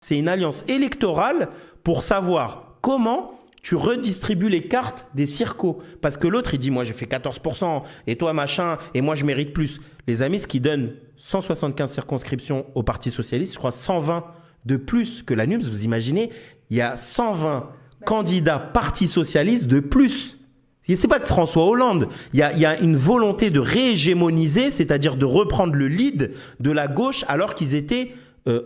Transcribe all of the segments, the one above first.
C'est une alliance électorale pour savoir comment tu redistribues les cartes des circos. Parce que l'autre, il dit, moi, j'ai fait 14%, et toi, machin, et moi, je mérite plus. Les amis, ce qui donne 175 circonscriptions au Parti Socialiste, je crois 120 de plus que la NUPES. Vous imaginez, il y a 120 candidats Parti Socialiste de plus. C'est pas que François Hollande. Il y a une volonté de réhégémoniser, c'est-à-dire de reprendre le lead de la gauche alors qu'ils étaient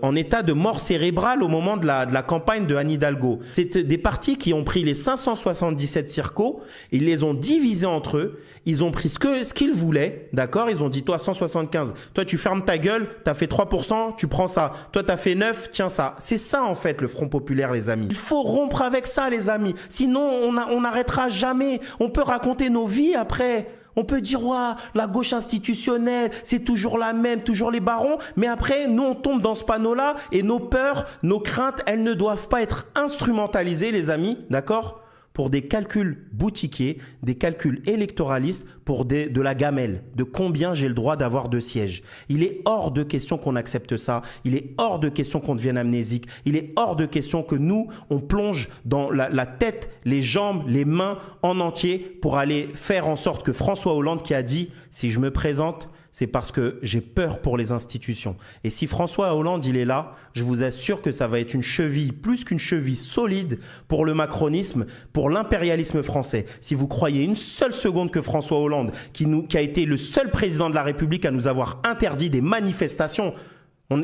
en état de mort cérébrale au moment de la campagne de Anne Hidalgo. C'est des partis qui ont pris les 577 circos, ils les ont divisés entre eux, ils ont pris ce qu'ils voulaient, d'accord? Ils ont dit, toi 175, toi tu fermes ta gueule, t'as fait 3%, tu prends ça. Toi t'as fait 9, tiens ça. C'est ça en fait le Front Populaire, les amis. Il faut rompre avec ça, les amis. Sinon on n'arrêtera jamais. On peut raconter nos vies après. On peut dire, ouais, la gauche institutionnelle, c'est toujours la même, toujours les barons. Mais après, nous, on tombe dans ce panneau-là et nos peurs, nos craintes, elles ne doivent pas être instrumentalisées, les amis, d'accord ? Pour des calculs boutiquiers, des calculs électoralistes, pour de la gamelle, de combien j'ai le droit d'avoir de sièges. Il est hors de question qu'on accepte ça. Il est hors de question qu'on devienne amnésique. Il est hors de question que nous, on plonge dans la tête, les jambes, les mains en entier pour aller faire en sorte que François Hollande qui a dit « si je me présente », c'est parce que j'ai peur pour les institutions. Et si François Hollande, il est là, je vous assure que ça va être une cheville, plus qu'une cheville solide pour le macronisme, pour l'impérialisme français. Si vous croyez une seule seconde que François Hollande, qui a été le seul président de la République à nous avoir interdit des manifestations,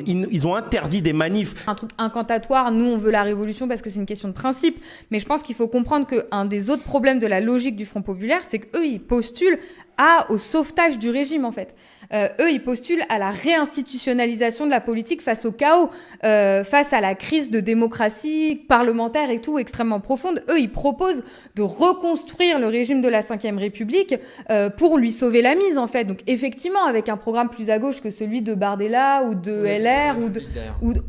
ils ont interdit des manifs. Un truc incantatoire, nous on veut la révolution parce que c'est une question de principe. Mais je pense qu'il faut comprendre qu'un des autres problèmes de la logique du Front Populaire, c'est qu'eux, ils postulent au sauvetage du régime en fait. Eux, ils postulent à la réinstitutionnalisation de la politique face au chaos, face à la crise de démocratie parlementaire et tout extrêmement profonde. Eux, ils proposent de reconstruire le régime de la Ve République pour lui sauver la mise en fait. Donc effectivement, avec un programme plus à gauche que celui de Bardella ou de LR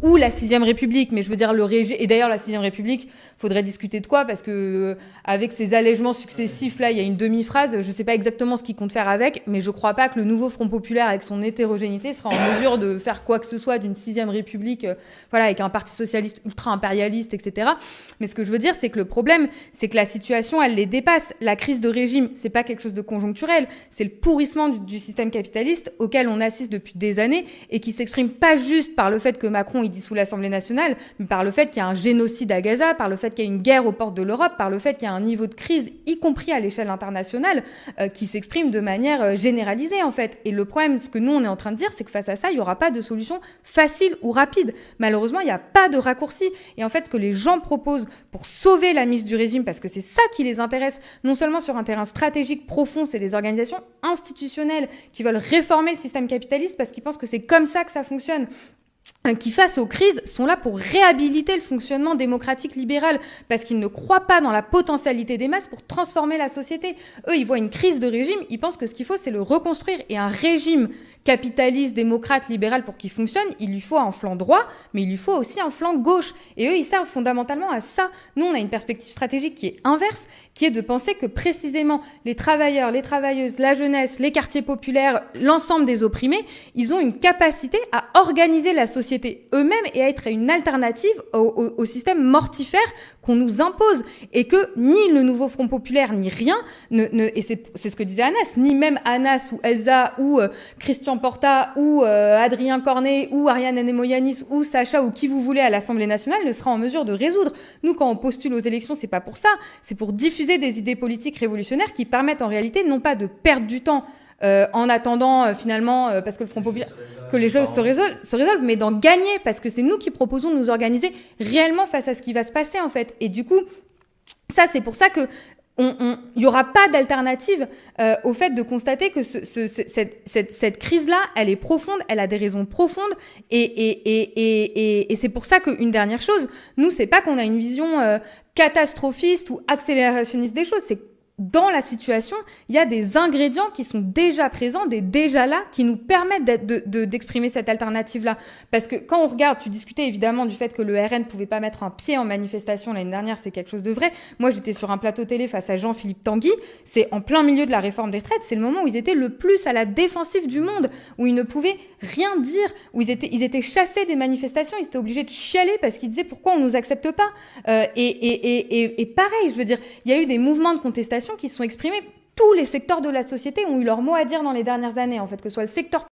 ou la 6e République. Mais je veux dire, le régime... Et d'ailleurs, la 6e République, faudrait discuter de quoi? Parce que avec ces allègements successifs, là, il y a une demi-phrase. Je sais pas exactement ce qu'ils comptent faire avec, mais je crois pas que le nouveau Front Populaire, avec son hétérogénéité, sera en mesure de faire quoi que ce soit d'une 6e République, voilà, avec un parti socialiste ultra-impérialiste, etc. Mais ce que je veux dire, c'est que le problème, c'est que la situation, elle les dépasse. La crise de régime, c'est pas quelque chose de conjoncturel. C'est le pourrissement du système capitaliste auquel on assiste depuis des années et qui s'exprime pas juste par le fait que Macron, il dissout l'Assemblée nationale, mais par le fait qu'il y a un génocide à Gaza, par le fait qu'il y a une guerre aux portes de l'Europe, par le fait qu'il y a un niveau de crise, y compris à l'échelle internationale, qui s'exprime de manière généralisée, en fait. Et le problème, ce que nous, on est en train de dire, c'est que face à ça, il n'y aura pas de solution facile ou rapide. Malheureusement, il n'y a pas de raccourci. Et en fait, ce que les gens proposent pour sauver la mise du régime, parce que c'est ça qui les intéresse, non seulement sur un terrain stratégique profond, c'est des organisations institutionnelles qui veulent réformer le système capitaliste parce qu'ils pensent que c'est comme ça que ça fonctionne, qui, face aux crises, sont là pour réhabiliter le fonctionnement démocratique libéral parce qu'ils ne croient pas dans la potentialité des masses pour transformer la société. Eux, ils voient une crise de régime, ils pensent que ce qu'il faut, c'est le reconstruire. Et un régime capitaliste, démocrate, libéral, pour qu'il fonctionne, il lui faut un flanc droit, mais il lui faut aussi un flanc gauche. Et eux, ils servent fondamentalement à ça. Nous, on a une perspective stratégique qui est inverse, qui est de penser que précisément les travailleurs, les travailleuses, la jeunesse, les quartiers populaires, l'ensemble des opprimés, ils ont une capacité à organiser la société eux-mêmes et à être une alternative au système mortifère qu'on nous impose. Et que ni le nouveau Front Populaire, ni rien, et c'est ce que disait Anas, ni même Anas ou Elsa ou Christian Porta ou Adrien Cornet ou Ariane Anemoyanis ou Sacha ou qui vous voulez à l'Assemblée nationale ne sera en mesure de résoudre. Nous, quand on postule aux élections, c'est pas pour ça, c'est pour diffuser des idées politiques révolutionnaires qui permettent en réalité non pas de perdre du temps en attendant finalement, parce que le Front Populaire, que les choses se résolvent, mais d'en gagner, parce que c'est nous qui proposons de nous organiser réellement face à ce qui va se passer en fait. Et du coup, ça c'est pour ça que il n'y aura pas d'alternative au fait de constater que cette crise-là, elle est profonde, elle a des raisons profondes, et c'est pour ça qu'une dernière chose, nous, c'est pas qu'on a une vision catastrophiste ou accélérationniste des choses, c'est dans la situation, il y a des ingrédients qui sont déjà présents, déjà là, qui nous permettent d'exprimer cette alternative-là. Parce que quand on regarde, tu discutais évidemment du fait que le RN ne pouvait pas mettre un pied en manifestation l'année dernière, c'est quelque chose de vrai. Moi, j'étais sur un plateau télé face à Jean-Philippe Tanguy, c'est en plein milieu de la réforme des retraites, c'est le moment où ils étaient le plus à la défensive du monde, où ils ne pouvaient rien dire, où ils étaient chassés des manifestations, ils étaient obligés de chialer parce qu'ils disaient pourquoi on ne nous accepte pas. Et pareil, je veux dire, il y a eu des mouvements de contestation qui se sont exprimés. Tous les secteurs de la société ont eu leur mot à dire dans les dernières années, en fait, que ce soit le secteur